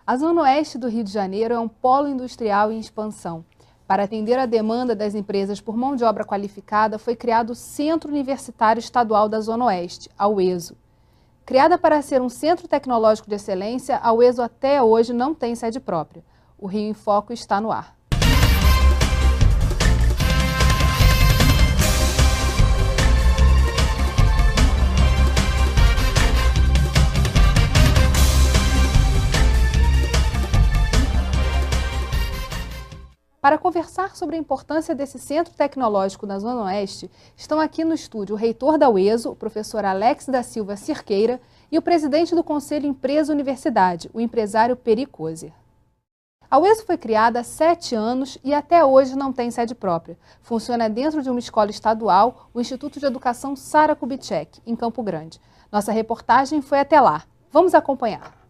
A Zona Oeste do Rio de Janeiro é um polo industrial em expansão. Para atender a demanda das empresas por mão de obra qualificada, foi criado o Centro Universitário Estadual da Zona Oeste, a UESO. Criada para ser um centro tecnológico de excelência, a UESO até hoje não tem sede própria. O Rio em Foco está no ar. Para conversar sobre a importância desse centro tecnológico na Zona Oeste, estão aqui no estúdio o reitor da UESO, o professor Alex da Silva Cirqueira, e o presidente do Conselho Empresa Universidade, o empresário Peri Kozer. A UESO foi criada há 7 anos e até hoje não tem sede própria. Funciona dentro de uma escola estadual, o Instituto de Educação Sara Kubitschek, em Campo Grande. Nossa reportagem foi até lá. Vamos acompanhar.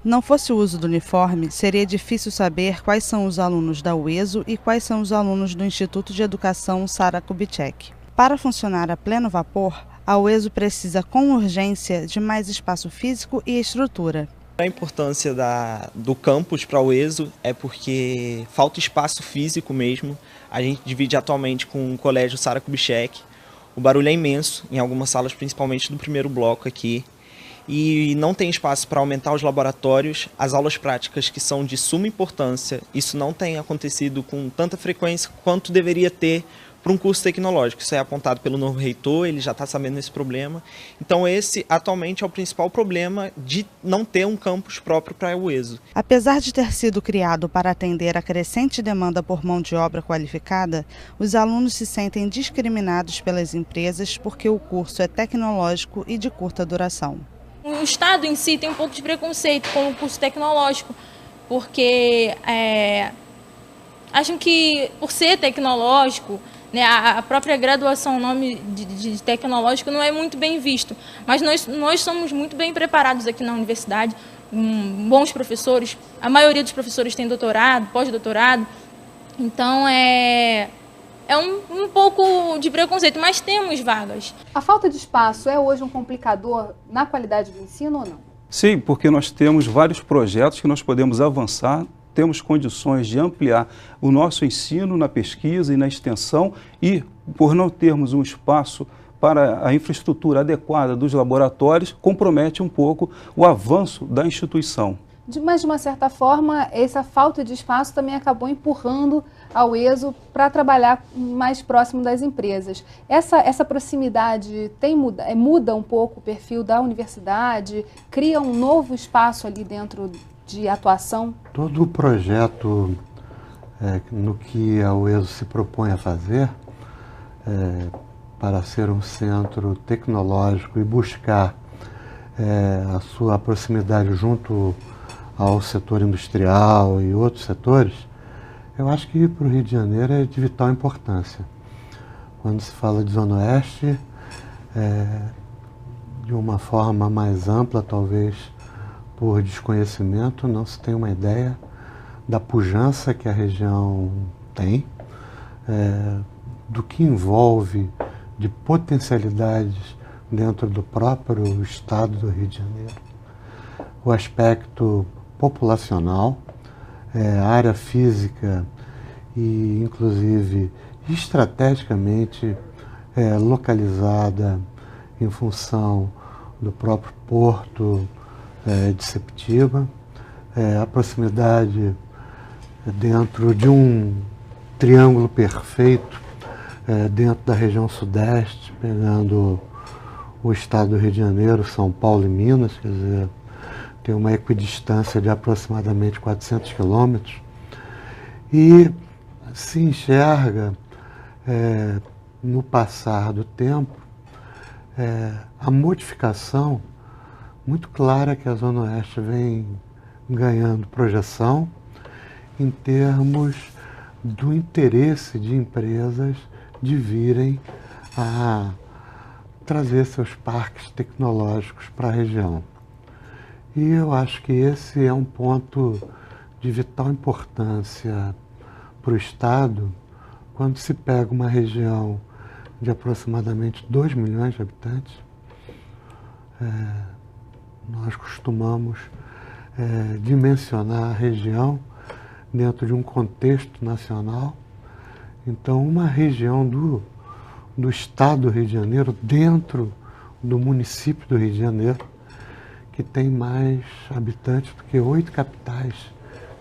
Não fosse o uso do uniforme, seria difícil saber quais são os alunos da UESO e quais são os alunos do Instituto de Educação Sara Kubitschek. Para funcionar a pleno vapor, a UESO precisa com urgência de mais espaço físico e estrutura. A importância do campus para a UESO é porque falta espaço físico mesmo. A gente divide atualmente com o Colégio Sara Kubitschek. O barulho é imenso, em algumas salas, principalmente do primeiro bloco aqui. E não tem espaço para aumentar os laboratórios, as aulas práticas que são de suma importância. Isso não tem acontecido com tanta frequência quanto deveria ter para um curso tecnológico. Isso é apontado pelo novo reitor, ele já está sabendo desse problema. Então esse atualmente é o principal problema de não ter um campus próprio para a UESO. Apesar de ter sido criado para atender a crescente demanda por mão de obra qualificada, os alunos se sentem discriminados pelas empresas porque o curso é tecnológico e de curta duração. O Estado em si tem um pouco de preconceito com o curso tecnológico, porque acham que por ser tecnológico, né, a própria graduação, o nome de tecnológico não é muito bem visto. Mas nós somos muito bem preparados aqui na universidade, bons professores, a maioria dos professores tem doutorado, pós-doutorado, então é um pouco de preconceito, mas temos vagas. A falta de espaço é hoje um complicador na qualidade do ensino ou não? Sim, porque nós temos vários projetos que nós podemos avançar, temos condições de ampliar o nosso ensino na pesquisa e na extensão e, por não termos um espaço para a infraestrutura adequada dos laboratórios, compromete um pouco o avanço da instituição. Mas, de uma certa forma, essa falta de espaço também acabou empurrando a UESO para trabalhar mais próximo das empresas. Essa proximidade muda um pouco o perfil da universidade, cria um novo espaço ali dentro de atuação? Todo o projeto no que a UESO se propõe a fazer para ser um centro tecnológico e buscar a sua proximidade junto ao setor industrial e outros setores, eu acho que para o Rio de Janeiro é de vital importância. Quando se fala de Zona Oeste, de uma forma mais ampla, talvez por desconhecimento, não se tem uma ideia da pujança que a região tem, do que envolve de potencialidades dentro do próprio estado do Rio de Janeiro. O aspecto populacional, área física e, inclusive, estrategicamente localizada em função do próprio porto de Sepetiba, a proximidade dentro de um triângulo perfeito dentro da região sudeste, pegando o estado do Rio de Janeiro, São Paulo e Minas, quer dizer, tem uma equidistância de aproximadamente 400 quilômetros, e se enxerga, no passar do tempo, a modificação muito clara que a Zona Oeste vem ganhando projeção em termos do interesse de empresas de virem a trazer seus parques tecnológicos para a região. E eu acho que esse é um ponto de vital importância para o Estado, quando se pega uma região de aproximadamente 2 milhões de habitantes, nós costumamos dimensionar a região dentro de um contexto nacional. Então, uma região do estado do Rio de Janeiro, dentro do município do Rio de Janeiro, que tem mais habitantes do que 8 capitais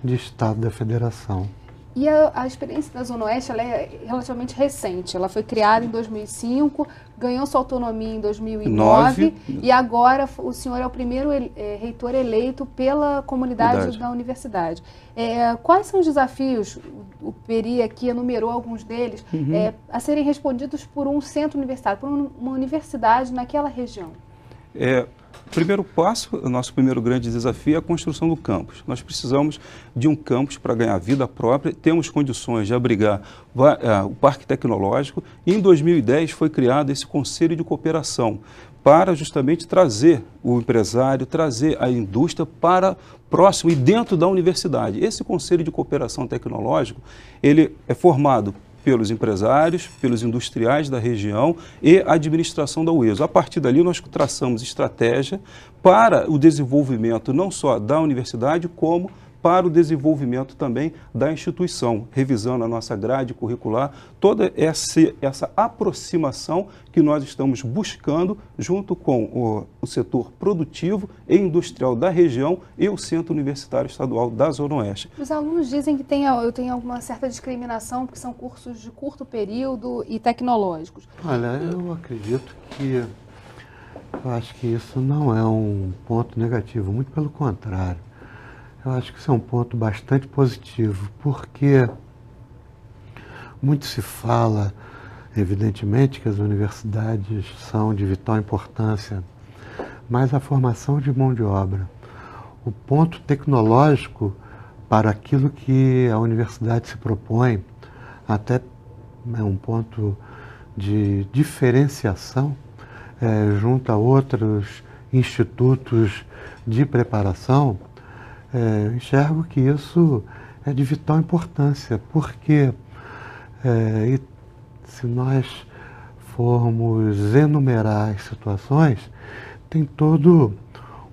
de estado da federação. E a experiência da Zona Oeste ela é relativamente recente. Ela foi criada em 2005, ganhou sua autonomia em 2009 e agora o senhor é o primeiro reitor eleito pela comunidade da universidade. Quais são os desafios, o Peri aqui enumerou alguns deles, a serem respondidos por um centro universitário, por uma universidade naquela região? O primeiro passo, o nosso primeiro grande desafio é a construção do campus. Nós precisamos de um campus para ganhar vida própria, temos condições de abrigar o Parque Tecnológico e em 2010 foi criado esse Conselho de Cooperação para justamente trazer o empresário, trazer a indústria para próximo e dentro da universidade. Esse Conselho de Cooperação Tecnológico, ele é formado pelos empresários, pelos industriais da região e a administração da UESO. A partir dali, nós traçamos estratégia para o desenvolvimento não só da universidade, como para o desenvolvimento também da instituição, revisando a nossa grade curricular, toda essa aproximação que nós estamos buscando junto com o setor produtivo e industrial da região e o Centro Universitário Estadual da Zona Oeste. Os alunos dizem que tem alguma certa discriminação, porque são cursos de curto período e tecnológicos. Olha, eu acredito que, eu acho que isso não é um ponto negativo, muito pelo contrário. Eu acho que isso é um ponto bastante positivo, porque muito se fala, evidentemente, que as universidades são de vital importância, mas a formação de mão de obra, o ponto tecnológico para aquilo que a universidade se propõe, até é um ponto de diferenciação junto a outros institutos de preparação. Enxergo que isso é de vital importância, porque se nós formos enumerar as situações, tem todo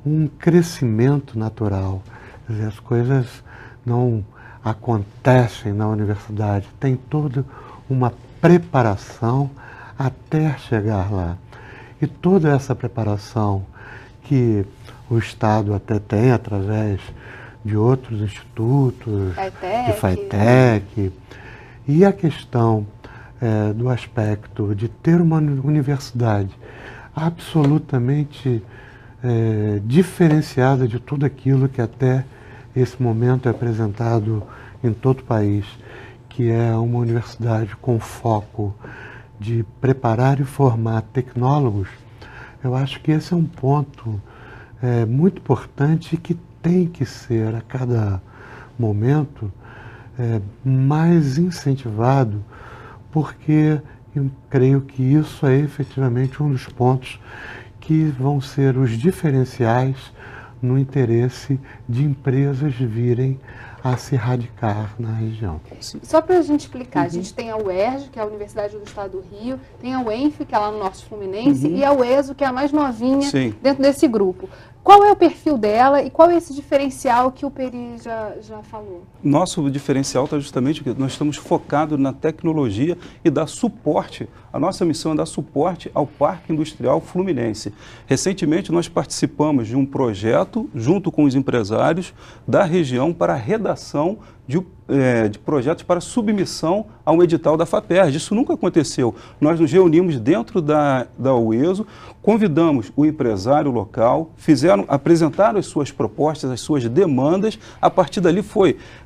um crescimento natural. Quer dizer, as coisas não acontecem na universidade, tem toda uma preparação até chegar lá. E toda essa preparação que o Estado até tem através de outros institutos, de FATEC, e a questão do aspecto de ter uma universidade absolutamente diferenciada de tudo aquilo que até esse momento é apresentado em todo o país, que é uma universidade com foco de preparar e formar tecnólogos. Eu acho que esse é um ponto muito importante e que tem que ser, a cada momento, mais incentivado, porque eu creio que isso é efetivamente um dos pontos que vão ser os diferenciais no interesse de empresas virem a se radicar na região. Só para a gente explicar, a gente tem a UERJ, que é a Universidade do Estado do Rio, tem a UENF, que é lá no Norte Fluminense, e a UESO, que é a mais novinha dentro desse grupo. Qual é o perfil dela e qual é esse diferencial que o Peri já falou? Nosso diferencial está justamente porque nós estamos focados na tecnologia e dar suporte. A nossa missão é dar suporte ao Parque Industrial Fluminense. Recentemente, nós participamos de um projeto, junto com os empresários da região, para a redação de projetos para submissão a um edital da FAPERJ. Isso nunca aconteceu. Nós nos reunimos dentro da UESO, convidamos o empresário local, apresentaram as suas propostas, as suas demandas. A partir dali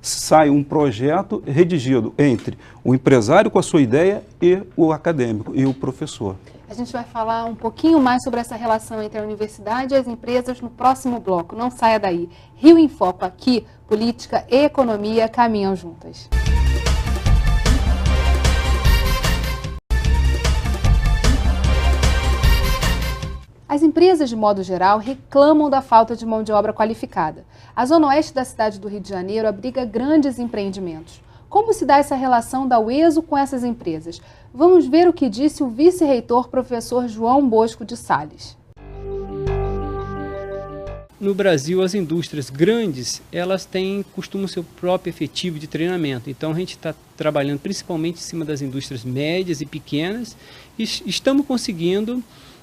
sai um projeto redigido entre o empresário com a sua ideia e o acadêmico e o professor. A gente vai falar um pouquinho mais sobre essa relação entre a universidade e as empresas no próximo bloco. Não saia daí. Rio em Foco aqui, política e economia caminham juntas. As empresas, de modo geral, reclamam da falta de mão de obra qualificada. A zona oeste da cidade do Rio de Janeiro abriga grandes empreendimentos. Como se dá essa relação da UESO com essas empresas? Vamos ver o que disse o vice-reitor, professor João Bosco de Sales. no Brasil as indústrias grandes, elas costumam ser o próprio efetivo de treinamento. Então a gente está trabalhando principalmente em cima das indústrias médias e pequenas e estamos conseguindo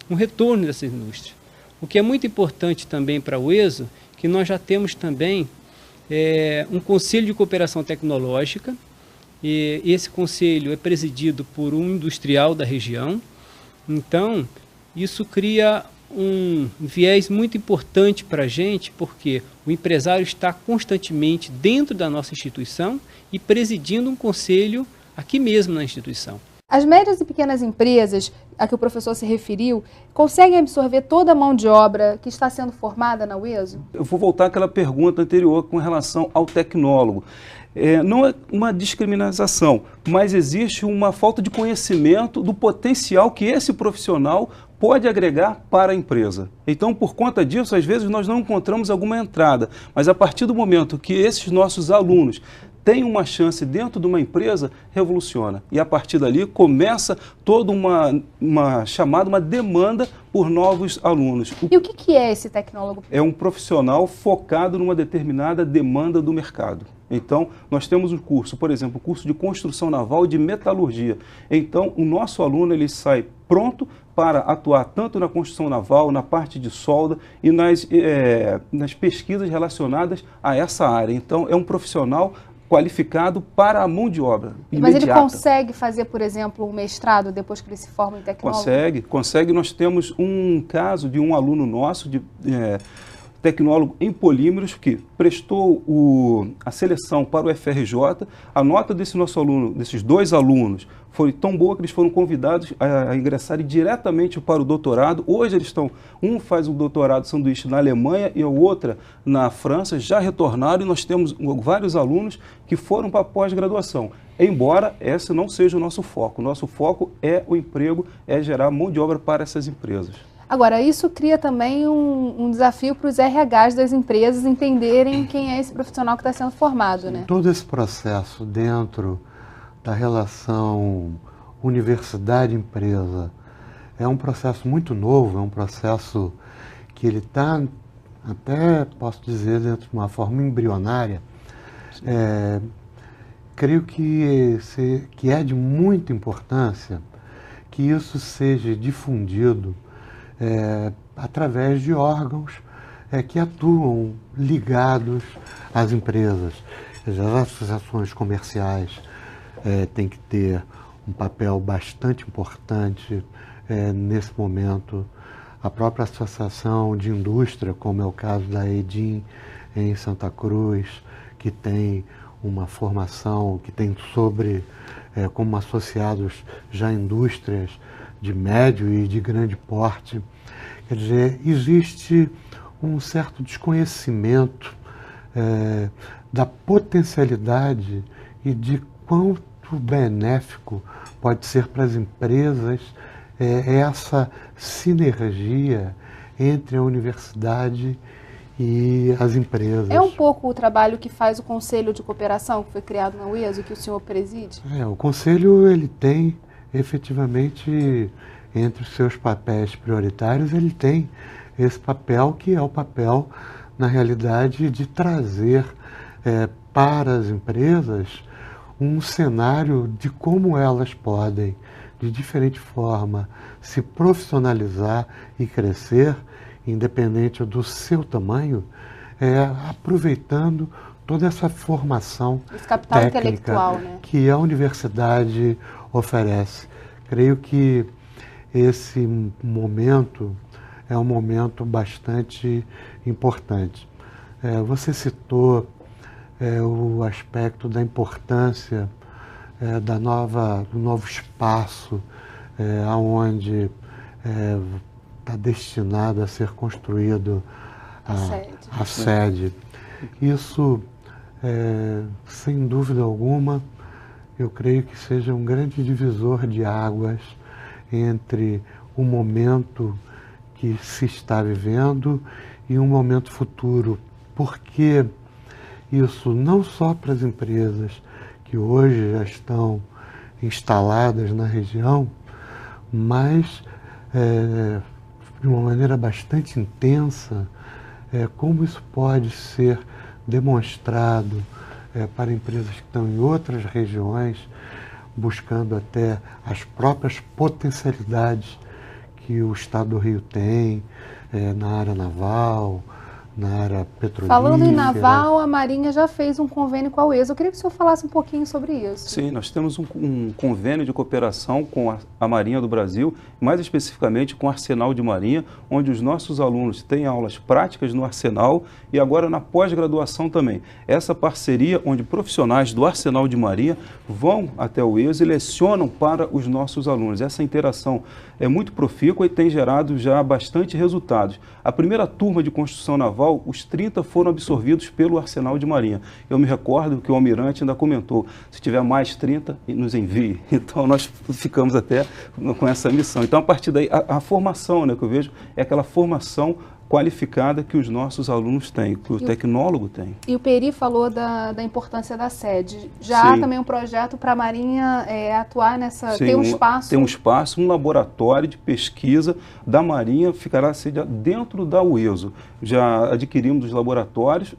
um retorno dessas indústrias. O que é muito importante também para o ESO, que nós já temos também um conselho de cooperação tecnológica, e esse conselho é presidido por um industrial da região. Então, isso cria um viés muito importante para a gente, porque o empresário está constantemente dentro da nossa instituição e presidindo um conselho aqui mesmo na instituição. As médias e pequenas empresas a que o professor se referiu conseguem absorver toda a mão de obra que está sendo formada na UESO? Eu vou voltar àquela pergunta anterior com relação ao tecnólogo. Não é uma discriminação, mas existe uma falta de conhecimento do potencial que esse profissional pode agregar para a empresa. Então, por conta disso, às vezes nós não encontramos alguma entrada, mas a partir do momento que esses nossos alunos têm uma chance dentro de uma empresa, revoluciona. E a partir dali começa toda uma chamada, uma demanda por novos alunos. E o que é esse tecnólogo? É um profissional focado numa determinada demanda do mercado. Então, nós temos um curso, por exemplo, o curso de construção naval e de metalurgia. Então, o nosso aluno ele sai pronto para atuar tanto na construção naval, na parte de solda e nas pesquisas relacionadas a essa área. Então, é um profissional qualificado para a mão de obra imediata. Mas ele consegue fazer, por exemplo, um mestrado depois que ele se forma em tecnólogo? Consegue. Nós temos um caso de um aluno nosso, tecnólogo em polímeros, que prestou a seleção para o FRJ. A nota desse nosso aluno, desses dois alunos, foi tão boa que eles foram convidados a ingressarem diretamente para o doutorado. Hoje eles um faz o doutorado sanduíche na Alemanha e a outra na França, já retornaram, e nós temos vários alunos que foram para a pós-graduação. Embora esse não seja o nosso foco. O nosso foco é o emprego, é gerar mão de obra para essas empresas. Agora, isso cria também um desafio para os RHs das empresas entenderem quem é esse profissional que está sendo formado, né? Todo esse processo dentro da relação universidade-empresa é um processo muito novo, é um processo que ele está, até posso dizer, dentro de uma forma embrionária. Creio que é de muita importância que isso seja difundido através de órgãos que atuam ligados às empresas. As associações comerciais têm que ter um papel bastante importante nesse momento. A própria associação de indústria, como é o caso da EDIM em Santa Cruz, que tem uma formação, que tem como associados já indústrias de médio e de grande porte. Quer dizer, existe um certo desconhecimento da potencialidade e de quanto benéfico pode ser para as empresas essa sinergia entre a universidade e as empresas. É um pouco o trabalho que faz o Conselho de Cooperação, que foi criado na UESO, que o senhor preside? O Conselho ele tem, efetivamente, entre os seus papéis prioritários, ele tem esse papel que é o papel, na realidade, de trazer para as empresas um cenário de como elas podem, de diferente forma, se profissionalizar e crescer, independente do seu tamanho, aproveitando toda essa formação técnica que a universidade oferece. Creio que esse momento é um momento bastante importante. Você citou o aspecto da importância do novo espaço aonde está destinado a ser construído a sede. Isso, sem dúvida alguma, eu creio que seja um grande divisor de águas entre o momento que se está vivendo e um momento futuro, porque isso não só para as empresas que hoje já estão instaladas na região, mas de uma maneira bastante intensa como isso pode ser demonstrado para empresas que estão em outras regiões, buscando até as próprias potencialidades que o Estado do Rio tem na área naval, na área petrolífera. Falando em naval, a Marinha já fez um convênio com a UESO. Eu queria que o senhor falasse um pouquinho sobre isso. Sim, nós temos um convênio de cooperação com a Marinha do Brasil, mais especificamente com o Arsenal de Marinha, onde os nossos alunos têm aulas práticas no Arsenal e agora na pós-graduação também. Essa parceria onde profissionais do Arsenal de Marinha vão até o UESO e lecionam para os nossos alunos. Essa interação é muito profícua e tem gerado já bastante resultados. A primeira turma de construção naval, os 30 foram absorvidos pelo Arsenal de Marinha. Eu me recordo que o almirante ainda comentou, se tiver mais 30, nos envie. Então nós ficamos até com essa missão. Então a partir daí, a formação, né, que eu vejo, é aquela formação qualificada que os nossos alunos têm, que o tecnólogo tem. E o Peri falou da importância da sede. Já há também um projeto para a Marinha atuar nessa, ter um espaço? Tem um espaço, um laboratório de pesquisa da Marinha ficará sediado dentro da UESO. Já adquirimos os laboratórios,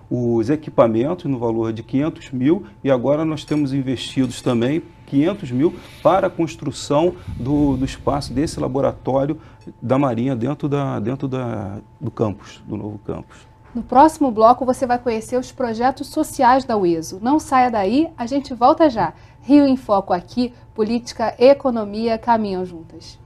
os equipamentos no valor de 500 mil e agora nós temos investidos também 500 mil para a construção do espaço desse laboratório da Marinha dentro do campus, do novo campus. No próximo bloco você vai conhecer os projetos sociais da UESO. Não saia daí, a gente volta já. Rio em Foco aqui, política e economia caminham juntas.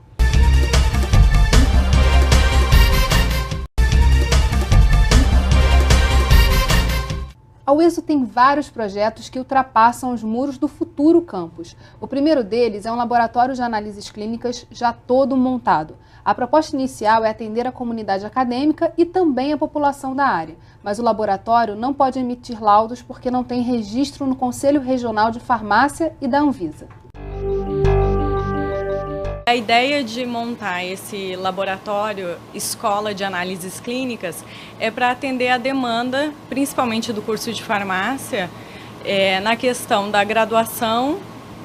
A UESO tem vários projetos que ultrapassam os muros do futuro campus. O primeiro deles é um laboratório de análises clínicas já todo montado. A proposta inicial é atender a comunidade acadêmica e também a população da área, mas o laboratório não pode emitir laudos porque não tem registro no Conselho Regional de Farmácia e da Anvisa. A ideia de montar esse laboratório escola de análises clínicas é para atender a demanda, principalmente do curso de farmácia, na questão da graduação,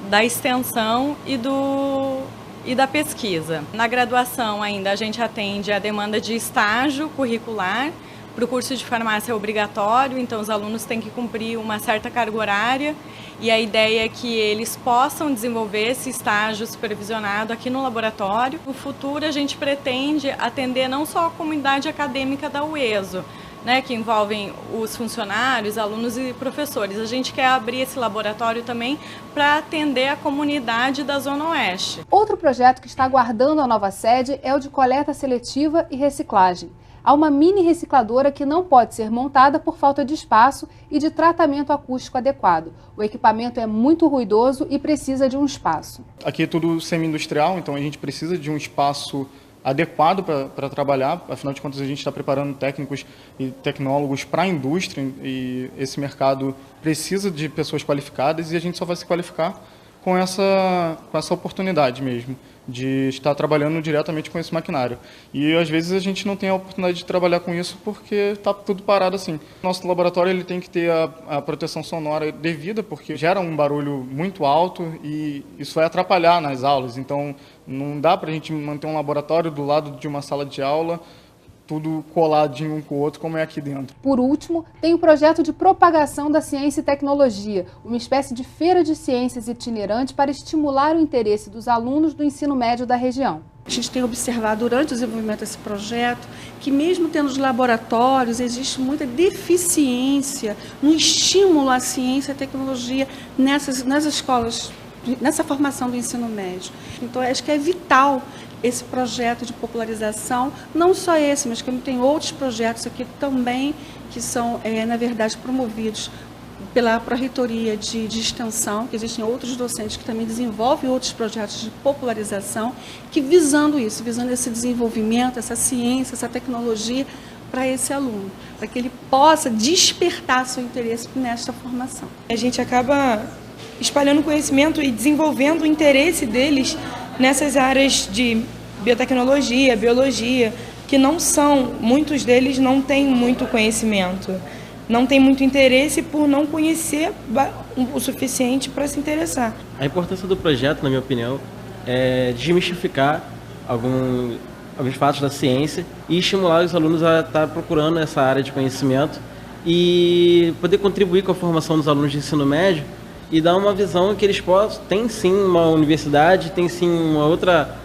da extensão e da pesquisa. Na graduação ainda a gente atende a demanda de estágio curricular. Para o curso de farmácia é obrigatório, então os alunos têm que cumprir uma certa carga horária e a ideia é que eles possam desenvolver esse estágio supervisionado aqui no laboratório. No futuro a gente pretende atender não só a comunidade acadêmica da UESO, né, que envolvem os funcionários, alunos e professores. A gente quer abrir esse laboratório também para atender a comunidade da Zona Oeste. Outro projeto que está aguardando a nova sede é o de coleta seletiva e reciclagem. Há uma mini recicladora que não pode ser montada por falta de espaço e de tratamento acústico adequado. O equipamento é muito ruidoso e precisa de um espaço. Aqui é tudo semi-industrial, então a gente precisa de um espaço adequado para trabalhar. Afinal de contas, a gente está preparando técnicos e tecnólogos para a indústria e esse mercado precisa de pessoas qualificadas e a gente só vai se qualificar com essa oportunidade mesmo, de estar trabalhando diretamente com esse maquinário. E às vezes a gente não tem a oportunidade de trabalhar com isso porque está tudo parado assim. Nosso laboratório ele tem que ter a proteção sonora devida, porque gera um barulho muito alto e isso vai atrapalhar nas aulas. Então não dá para a gente manter um laboratório do lado de uma sala de aula, tudo coladinho um com o outro, como é aqui dentro. Por último, tem o projeto de propagação da ciência e tecnologia, uma espécie de feira de ciências itinerante para estimular o interesse dos alunos do ensino médio da região. A gente tem observado durante o desenvolvimento desse projeto que mesmo tendo os laboratórios, existe muita deficiência no estímulo à ciência e à tecnologia nas escolas, nessa formação do ensino médio. Então, acho que é vital esse projeto de popularização, não só esse, mas como tem outros projetos aqui também que são, na verdade, promovidos pela Pró-Reitoria de Extensão, que existem outros docentes que também desenvolvem outros projetos de popularização, que visando isso, visando esse desenvolvimento, essa ciência, essa tecnologia para esse aluno, para que ele possa despertar seu interesse nesta formação. A gente acaba espalhando conhecimento e desenvolvendo o interesse deles nessas áreas de biotecnologia, biologia, que não são, muitos deles não têm muito conhecimento, não têm muito interesse por não conhecer o suficiente para se interessar. A importância do projeto, na minha opinião, é desmistificar alguns fatos da ciência e estimular os alunos a estar procurando essa área de conhecimento e poder contribuir com a formação dos alunos de ensino médio e dar uma visão que eles possam, tem sim uma universidade, tem sim uma outra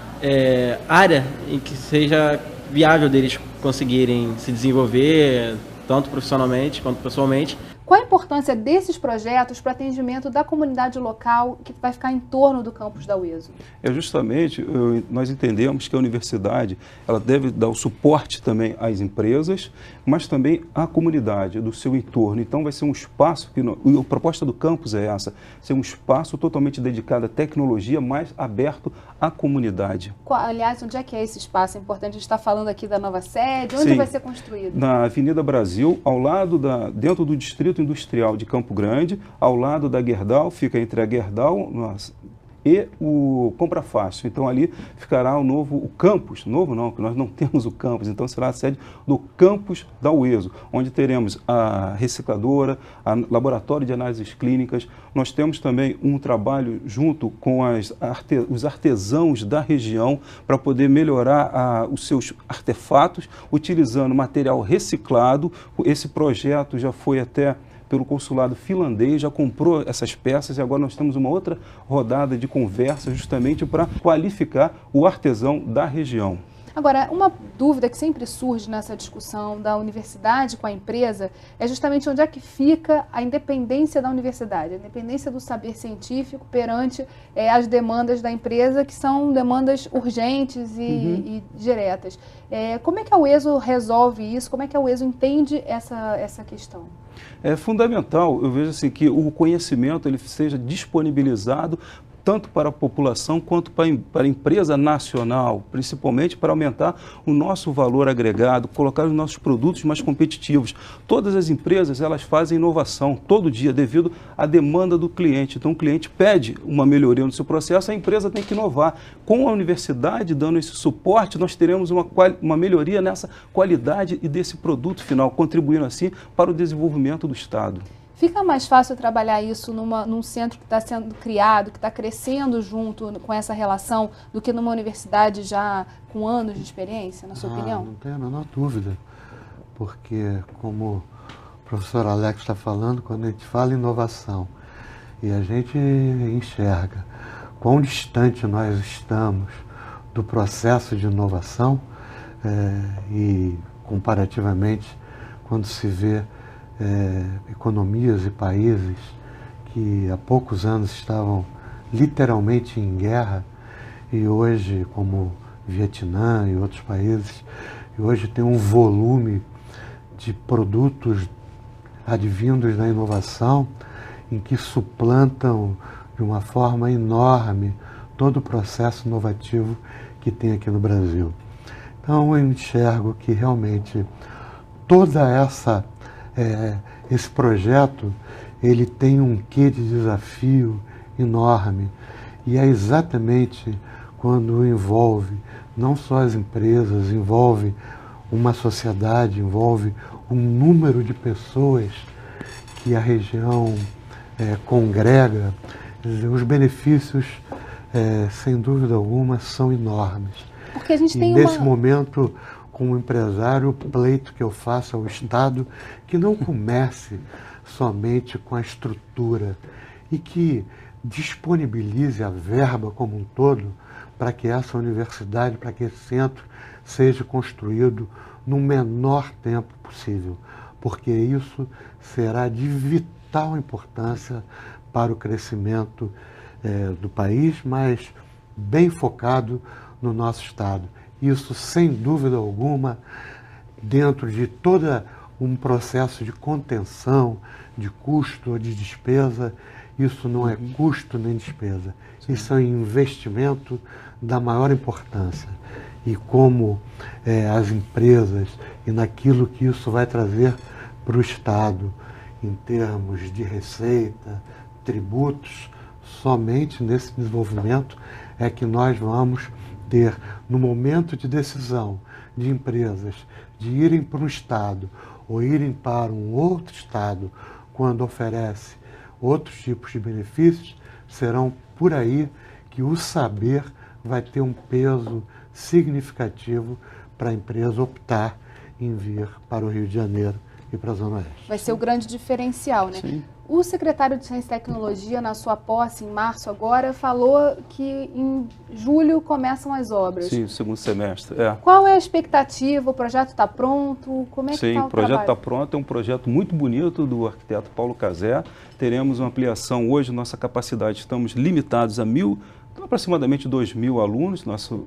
área em que seja viável deles conseguirem se desenvolver, tanto profissionalmente quanto pessoalmente. Qual a importância desses projetos para o atendimento da comunidade local que vai ficar em torno do campus da UESO? Justamente, nós entendemos que a universidade ela deve dar o suporte também às empresas, mas também à comunidade do seu entorno. Então vai ser um espaço, a proposta do campus é essa, ser um espaço totalmente dedicado à tecnologia, mais aberto à comunidade. Aliás, onde é que é esse espaço? É importante, a gente está falando aqui da nova sede, onde vai ser construído? Na Avenida Brasil, ao lado dentro do Distrito Industrial de Campo Grande, ao lado da Gerdau, fica entre a Gerdau e o Compra Fácil. Então ali ficará o campus, novo não, que nós não temos o campus, então será a sede do campus da UESO, onde teremos a recicladora, a laboratório de análises clínicas. Nós temos também um trabalho junto com os artesãos da região para poder melhorar os seus artefatos, utilizando material reciclado. Esse projeto já foi até pelo consulado finlandês, já comprou essas peças e agora nós temos uma outra rodada de conversa justamente para qualificar o artesão da região. Agora, uma dúvida que sempre surge nessa discussão da universidade com a empresa é justamente onde é que fica a independência da universidade, a independência do saber científico perante as demandas da empresa, que são demandas urgentes e diretas. Como é que a UESO resolve isso? Como é que a UESO entende essa questão? É fundamental, eu vejo assim, que o conhecimento ele seja disponibilizado tanto para a população quanto para a empresa nacional, principalmente para aumentar o nosso valor agregado, colocar os nossos produtos mais competitivos. Todas as empresas elas fazem inovação todo dia devido à demanda do cliente. Então o cliente pede uma melhoria no seu processo, a empresa tem que inovar. Com a universidade dando esse suporte, nós teremos uma melhoria nessa qualidade e desse produto final, contribuindo assim para o desenvolvimento do Estado. Fica mais fácil trabalhar isso num centro que está sendo criado, que está crescendo junto com essa relação, do que numa universidade já com anos de experiência, na sua opinião? Não tenho a menor dúvida, porque como o professor Alex está falando, quando a gente fala em inovação e a gente enxerga quão distante nós estamos do processo de inovação e comparativamente quando se vê economias e países que há poucos anos estavam literalmente em guerra e hoje, como Vietnã e outros países, e hoje tem um volume de produtos advindos da inovação em que suplantam de uma forma enorme todo o processo inovativo que tem aqui no Brasil. Então eu enxergo que realmente toda esse projeto ele tem um quê de desafio enorme e é exatamente quando envolve não só as empresas, envolve uma sociedade, envolve um número de pessoas que a região congrega, os benefícios, sem dúvida alguma, são enormes. Porque a gente tem nesse momento, como empresário, o pleito que eu faço ao Estado que não comece somente com a estrutura e que disponibilize a verba como um todo para que essa universidade, para que esse centro seja construído no menor tempo possível, porque isso será de vital importância para o crescimento do país, mas bem focado no nosso Estado. Isso, sem dúvida alguma, dentro de todo um processo de contenção, de custo ou de despesa, isso não é custo nem despesa. Isso é um investimento da maior importância. E como as empresas e naquilo que isso vai trazer para o Estado, em termos de receita, tributos, somente nesse desenvolvimento é que nós vamos ter, no momento de decisão de empresas, de irem para um Estado ou irem para um outro Estado, quando oferece outros tipos de benefícios, serão por aí que o saber vai ter um peso significativo para a empresa optar em vir para o Rio de Janeiro e para a Zona Oeste. Vai ser o grande diferencial, né? Sim. O secretário de Ciência e Tecnologia, na sua posse, em março agora, falou que em julho começam as obras. Sim, segundo semestre. Qual é a expectativa? O projeto está pronto? Como é que está o trabalho? Sim, o projeto está pronto, é um projeto muito bonito do arquiteto Paulo Cazé. Teremos uma ampliação hoje, nossa capacidade, estamos limitados a aproximadamente 2.000 alunos, nosso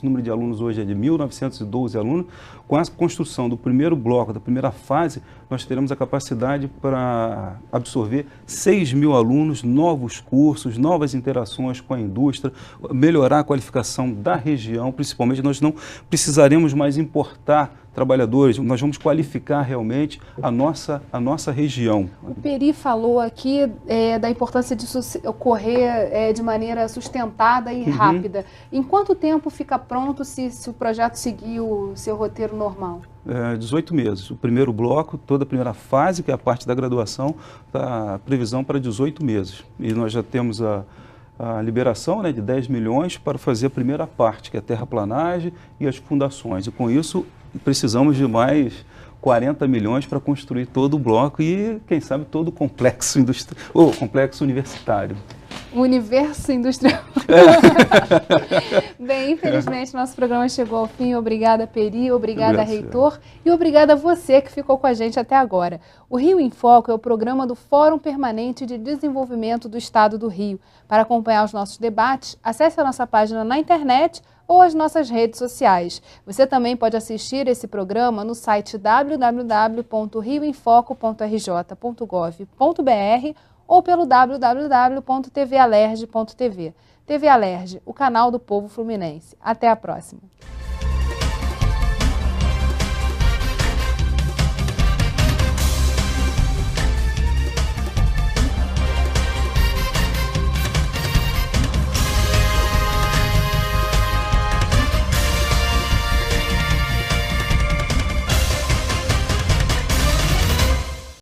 número de alunos hoje é de 1.912 alunos. Com a construção do primeiro bloco, da primeira fase, nós teremos a capacidade para absorver 6.000 alunos, novos cursos, novas interações com a indústria, melhorar a qualificação da região, principalmente nós não precisaremos mais importar trabalhadores, nós vamos qualificar realmente a nossa região. O Peri falou aqui da importância disso ocorrer de maneira sustentada e rápida. Em quanto tempo fica pronto se o projeto seguir o seu roteiro normal? 18 meses. O primeiro bloco, toda a primeira fase, que é a parte da graduação, está a previsão para 18 meses. E nós já temos a liberação, né, de 10 milhões para fazer a primeira parte, que é a terraplanagem e as fundações. E com isso, precisamos de mais 40 milhões para construir todo o bloco e, quem sabe, todo o complexo complexo universitário. O universo industrial. Bem, infelizmente, nosso programa chegou ao fim. Obrigada, Peri, obrigada, reitor, e obrigada a você que ficou com a gente até agora. O Rio em Foco é o programa do Fórum Permanente de Desenvolvimento do Estado do Rio. Para acompanhar os nossos debates, acesse a nossa página na internet ou as nossas redes sociais. Você também pode assistir esse programa no site www.rioemfoco.rj.gov.br ou pelo www.tvalerj.tv. TV Alerj, o canal do povo fluminense. Até a próxima.